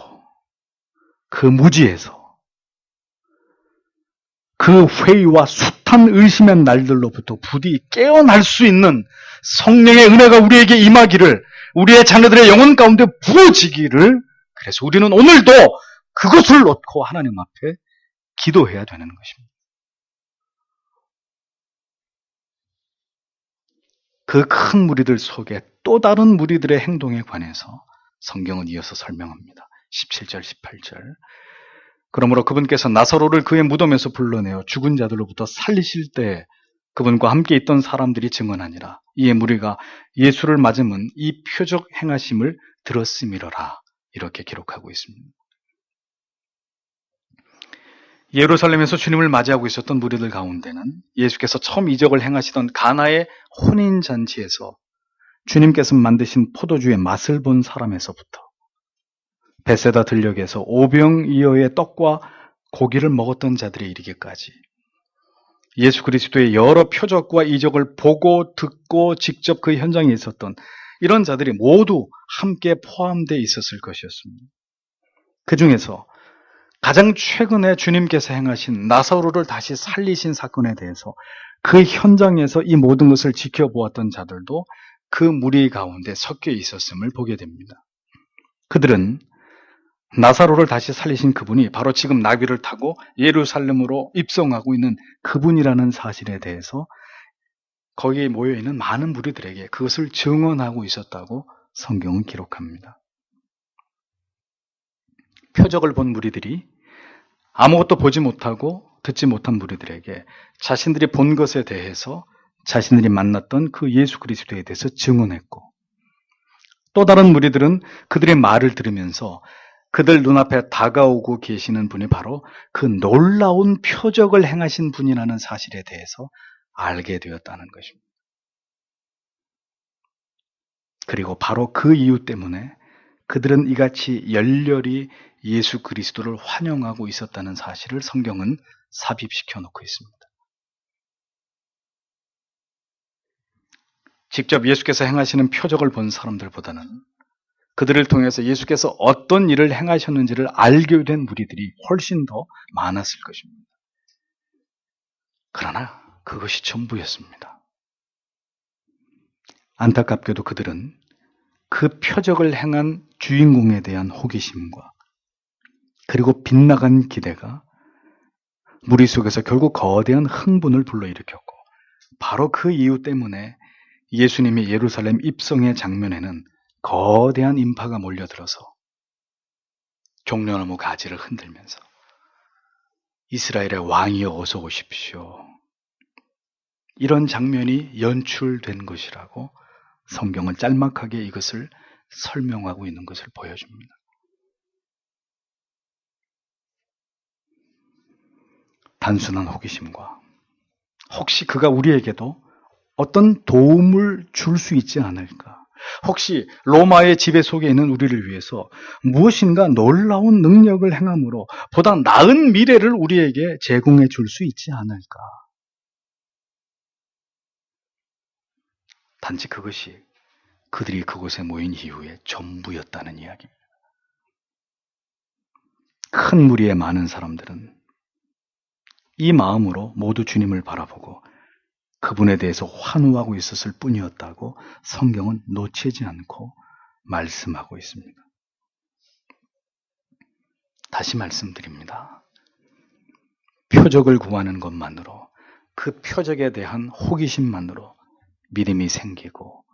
그 무지에서, 그 회의와 숱한 의심의 날들로부터 부디 깨어날 수 있는 성령의 은혜가 우리에게 임하기를, 우리의 자녀들의 영혼 가운데 부어지기를, 그래서 우리는 오늘도 그것을 놓고 하나님 앞에 기도해야 되는 것입니다. 그 큰 무리들 속에 또 다른 무리들의 행동에 관해서 성경은 이어서 설명합니다. 17절, 18절. 그러므로 그분께서 나사로를 그의 무덤에서 불러내어 죽은 자들로부터 살리실 때 그분과 함께 있던 사람들이 증언하니라. 이에 무리가 예수를 맞으면 이 표적 행하심을 들었음이러라. 이렇게 기록하고 있습니다. 예루살렘에서 주님을 맞이하고 있었던 무리들 가운데는 예수께서 처음 이적을 행하시던 가나의 혼인잔치에서 주님께서 만드신 포도주의 맛을 본 사람에서부터 베세다 들녘에서 오병이어의 떡과 고기를 먹었던 자들에 이르기까지 예수 그리스도의 여러 표적과 이적을 보고 듣고 직접 그 현장에 있었던 이런 자들이 모두 함께 포함되어 있었을 것이었습니다. 그 중에서 가장 최근에 주님께서 행하신 나사로를 다시 살리신 사건에 대해서 그 현장에서 이 모든 것을 지켜보았던 자들도 그 무리 가운데 섞여 있었음을 보게 됩니다. 그들은 나사로를 다시 살리신 그분이 바로 지금 나귀를 타고 예루살렘으로 입성하고 있는 그분이라는 사실에 대해서 거기에 모여있는 많은 무리들에게 그것을 증언하고 있었다고 성경은 기록합니다. 표적을 본 무리들이 아무것도 보지 못하고 듣지 못한 무리들에게 자신들이 본 것에 대해서 자신들이 만났던 그 예수 그리스도에 대해서 증언했고, 또 다른 무리들은 그들의 말을 들으면서 그들 눈앞에 다가오고 계시는 분이 바로 그 놀라운 표적을 행하신 분이라는 사실에 대해서 알게 되었다는 것입니다. 그리고 바로 그 이유 때문에 그들은 이같이 열렬히 예수 그리스도를 환영하고 있었다는 사실을 성경은 삽입시켜 놓고 있습니다. 직접 예수께서 행하시는 표적을 본 사람들보다는 그들을 통해서 예수께서 어떤 일을 행하셨는지를 알게 된 무리들이 훨씬 더 많았을 것입니다. 그러나 그것이 전부였습니다. 안타깝게도 그들은 그 표적을 행한 주인공에 대한 호기심과 그리고 빗나간 기대가 무리 속에서 결국 거대한 흥분을 불러일으켰고, 바로 그 이유 때문에 예수님이 예루살렘 입성의 장면에는 거대한 인파가 몰려들어서 종려나무 가지를 흔들면서 이스라엘의 왕이여 어서 오십시오, 이런 장면이 연출된 것이라고 성경은 짤막하게 이것을 설명하고 있는 것을 보여줍니다. 단순한 호기심과 혹시 그가 우리에게도 어떤 도움을 줄 수 있지 않을까, 혹시 로마의 지배 속에 있는 우리를 위해서 무엇인가 놀라운 능력을 행함으로 보다 나은 미래를 우리에게 제공해 줄 수 있지 않을까. 단지 그것이 그들이 그곳에 모인 이후의 전부였다는 이야기입니다. 큰 무리의 많은 사람들은 이 마음으로 모두 주님을 바라보고 그분에 대해서 환호하고 있었을 뿐이었다고 성경은 놓치지 않고 말씀하고 있습니다. 다시 말씀드립니다. 표적을 구하는 것만으로, 그 표적에 대한 호기심만으로 믿음이 생기고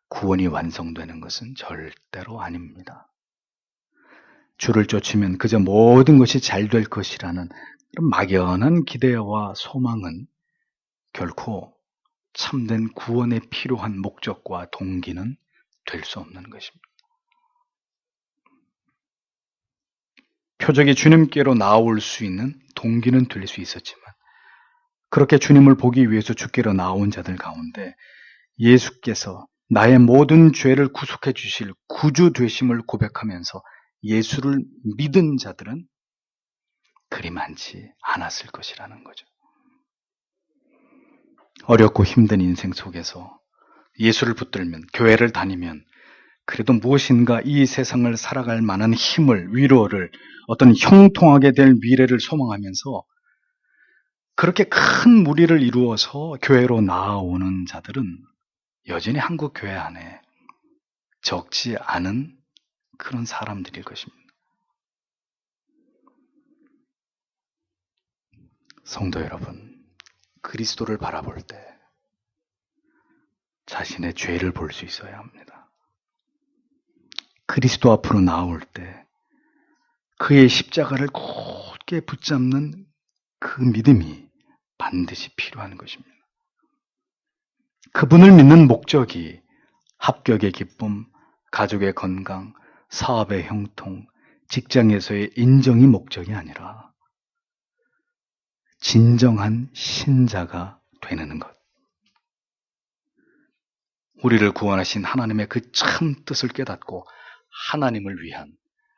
구원이 완성되는 것은 절대로 아닙니다. 주를 쫓으면 그저 모든 것이 잘 될 것이라는 그런 막연한 기대와 소망은 결코 참된 구원에 필요한 목적과 동기는 될 수 없는 것입니다. 표적이 주님께로 나올 수 있는 동기는 될 수 있었지만, 그렇게 주님을 보기 위해서 주께로 나온 자들 가운데 예수께서 나의 모든 죄를 구속해 주실 구주 되심을 고백하면서 예수를 믿은 자들은 그리 많지 않았을 것이라는 거죠. 어렵고 힘든 인생 속에서 예수를 붙들면, 교회를 다니면 그래도 무엇인가 이 세상을 살아갈 만한 힘을, 위로를, 어떤 형통하게 될 미래를 소망하면서 그렇게 큰 무리를 이루어서 교회로 나아오는 자들은 여전히 한국 교회 안에 적지 않은 그런 사람들일 것입니다. 성도 여러분, 그리스도를 바라볼 때 자신의 죄를 볼 수 있어야 합니다. 그리스도 앞으로 나올 때 그의 십자가를 굳게 붙잡는 그 믿음이 반드시 필요한 것입니다. 그분을 믿는 목적이 합격의 기쁨, 가족의 건강, 사업의 형통, 직장에서의 인정이 목적이 아니라 진정한 신자가 되는 것. 우리를 구원하신 하나님의 그 참 뜻을 깨닫고 하나님을 위한,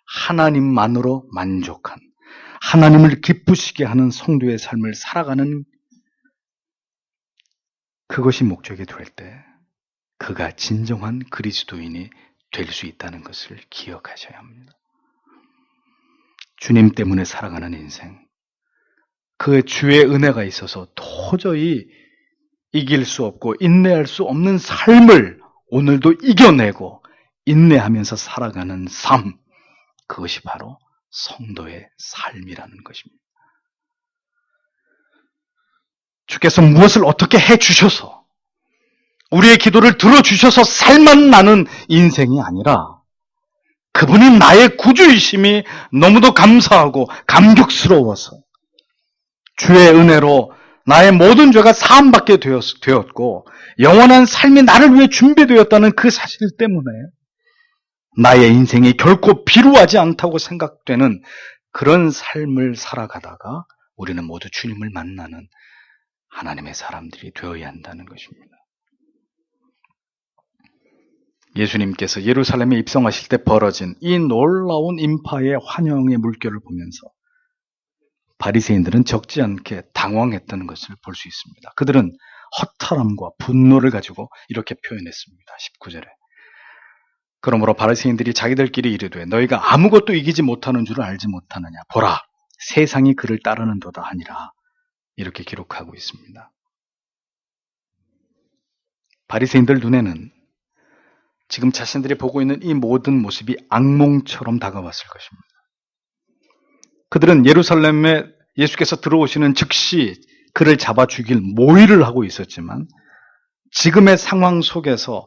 하나님만으로 만족한, 하나님을 기쁘시게 하는 성도의 삶을 살아가는 그것이 목적이 될 때 그가 진정한 그리스도인이 될 수 있다는 것을 기억하셔야 합니다. 주님 때문에 살아가는 인생, 그 주의 은혜가 있어서 도저히 이길 수 없고 인내할 수 없는 삶을 오늘도 이겨내고 인내하면서 살아가는 삶, 그것이 바로 성도의 삶이라는 것입니다. 주께서 무엇을 어떻게 해주셔서 우리의 기도를 들어주셔서 살만 나는 인생이 아니라 그분이 나의 구주이심이 너무도 감사하고 감격스러워서 주의 은혜로 나의 모든 죄가 사함받게 되었고 영원한 삶이 나를 위해 준비되었다는 그 사실 때문에 나의 인생이 결코 비루하지 않다고 생각되는 그런 삶을 살아가다가 우리는 모두 주님을 만나는 하나님의 사람들이 되어야 한다는 것입니다. 예수님께서 예루살렘에 입성하실 때 벌어진 이 놀라운 인파의 환영의 물결을 보면서 바리새인들은 적지 않게 당황했다는 것을 볼 수 있습니다. 그들은 허탈함과 분노를 가지고 이렇게 표현했습니다. 19절에 그러므로 바리새인들이 자기들끼리 이르되 너희가 아무것도 이기지 못하는 줄을 알지 못하느냐 보라 세상이 그를 따르는도다 하니라 이렇게 기록하고 있습니다. 바리새인들 눈에는 지금 자신들이 보고 있는 이 모든 모습이 악몽처럼 다가왔을 것입니다. 그들은 예루살렘에 예수께서 들어오시는 즉시 그를 잡아 죽일 모의를 하고 있었지만 지금의 상황 속에서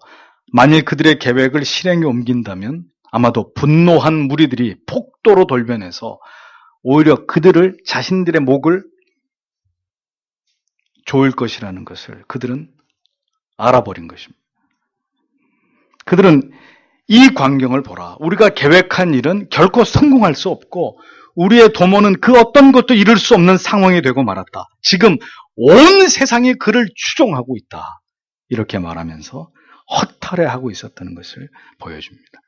만일 그들의 계획을 실행에 옮긴다면 아마도 분노한 무리들이 폭도로 돌변해서 오히려 그들을 자신들의 목을 조일 것이라는 것을 그들은 알아버린 것입니다. 그들은 이 광경을 보라. 우리가 계획한 일은 결코 성공할 수 없고 우리의 도모는 그 어떤 것도 이룰 수 없는 상황이 되고 말았다. 지금 온 세상이 그를 추종하고 있다. 이렇게 말하면서 허탈해하고 있었다는 것을 보여줍니다.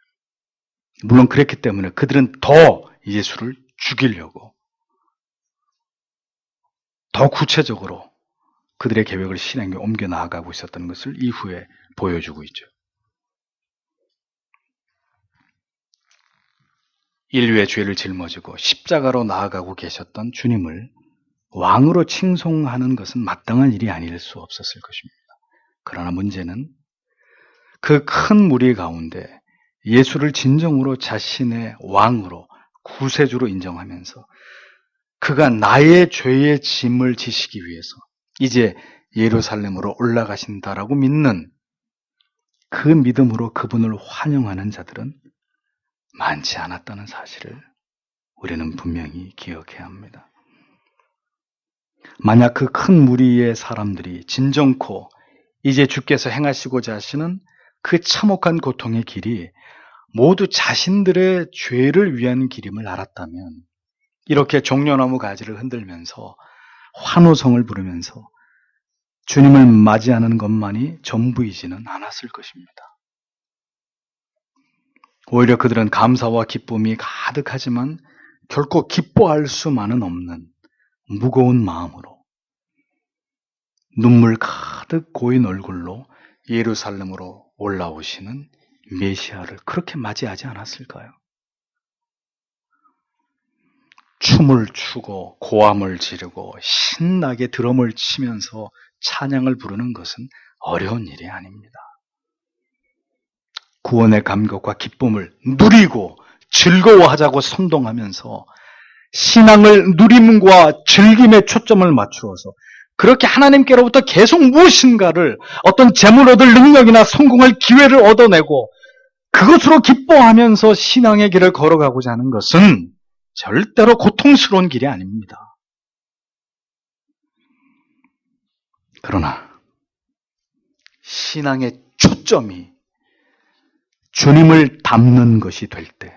물론 그랬기 때문에 그들은 더 예수를 죽이려고 더 구체적으로 그들의 계획을 실행에 옮겨 나아가고 있었다는 것을 이후에 보여주고 있죠. 인류의 죄를 짊어지고 십자가로 나아가고 계셨던 주님을 왕으로 칭송하는 것은 마땅한 일이 아닐 수 없었을 것입니다. 그러나 문제는 그 큰 무리 가운데 예수를 진정으로 자신의 왕으로 구세주로 인정하면서 그가 나의 죄의 짐을 지시기 위해서 이제 예루살렘으로 올라가신다라고 믿는 그 믿음으로 그분을 환영하는 자들은 많지 않았다는 사실을 우리는 분명히 기억해야 합니다. 만약 그 큰 무리의 사람들이 진정코 이제 주께서 행하시고자 하시는 그 참혹한 고통의 길이 모두 자신들의 죄를 위한 길임을 알았다면 이렇게 종려나무 가지를 흔들면서 환호성을 부르면서 주님을 맞이하는 것만이 전부이지는 않았을 것입니다. 오히려 그들은 감사와 기쁨이 가득하지만 결코 기뻐할 수만은 없는 무거운 마음으로 눈물 가득 고인 얼굴로 예루살렘으로 올라오시는 메시아를 그렇게 맞이하지 않았을까요? 춤을 추고 고함을 지르고 신나게 드럼을 치면서 찬양을 부르는 것은 어려운 일이 아닙니다. 구원의 감격과 기쁨을 누리고 즐거워하자고 선동하면서 신앙을 누림과 즐김에 초점을 맞추어서 그렇게 하나님께로부터 계속 무엇인가를 어떤 재물 얻을 능력이나 성공할 기회를 얻어내고 그것으로 기뻐하면서 신앙의 길을 걸어가고자 하는 것은 절대로 고통스러운 길이 아닙니다. 그러나 신앙의 초점이 주님을 닮는 것이 될 때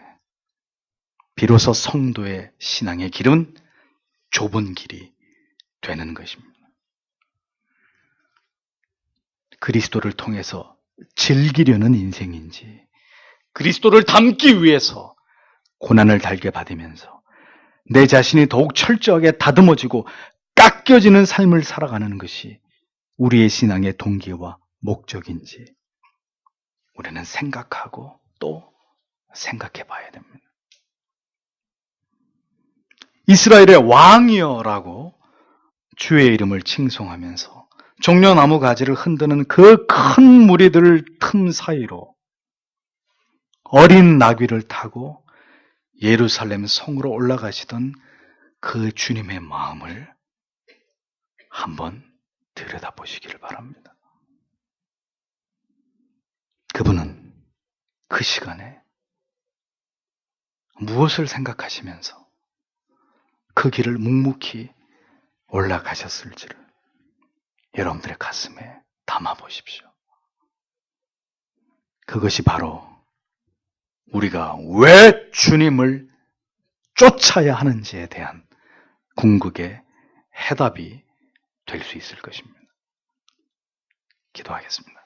비로소 성도의 신앙의 길은 좁은 길이 되는 것입니다. 그리스도를 통해서 즐기려는 인생인지 그리스도를 닮기 위해서 고난을 달게 받으면서 내 자신이 더욱 철저하게 다듬어지고 깎여지는 삶을 살아가는 것이 우리의 신앙의 동기와 목적인지 우리는 생각하고 또 생각해 봐야 됩니다. 이스라엘의 왕이여라고 주의 이름을 칭송하면서 종려나무 가지를 흔드는 그 큰 무리들 틈 사이로 어린 나귀를 타고 예루살렘 성으로 올라가시던 그 주님의 마음을 한번 들여다보시기를 바랍니다. 그분은 그 시간에 무엇을 생각하시면서 그 길을 묵묵히 올라가셨을지를 여러분들의 가슴에 담아보십시오. 그것이 바로 우리가 왜 주님을 쫓아야 하는지에 대한 궁극의 해답이 될 수 있을 것입니다. 기도하겠습니다.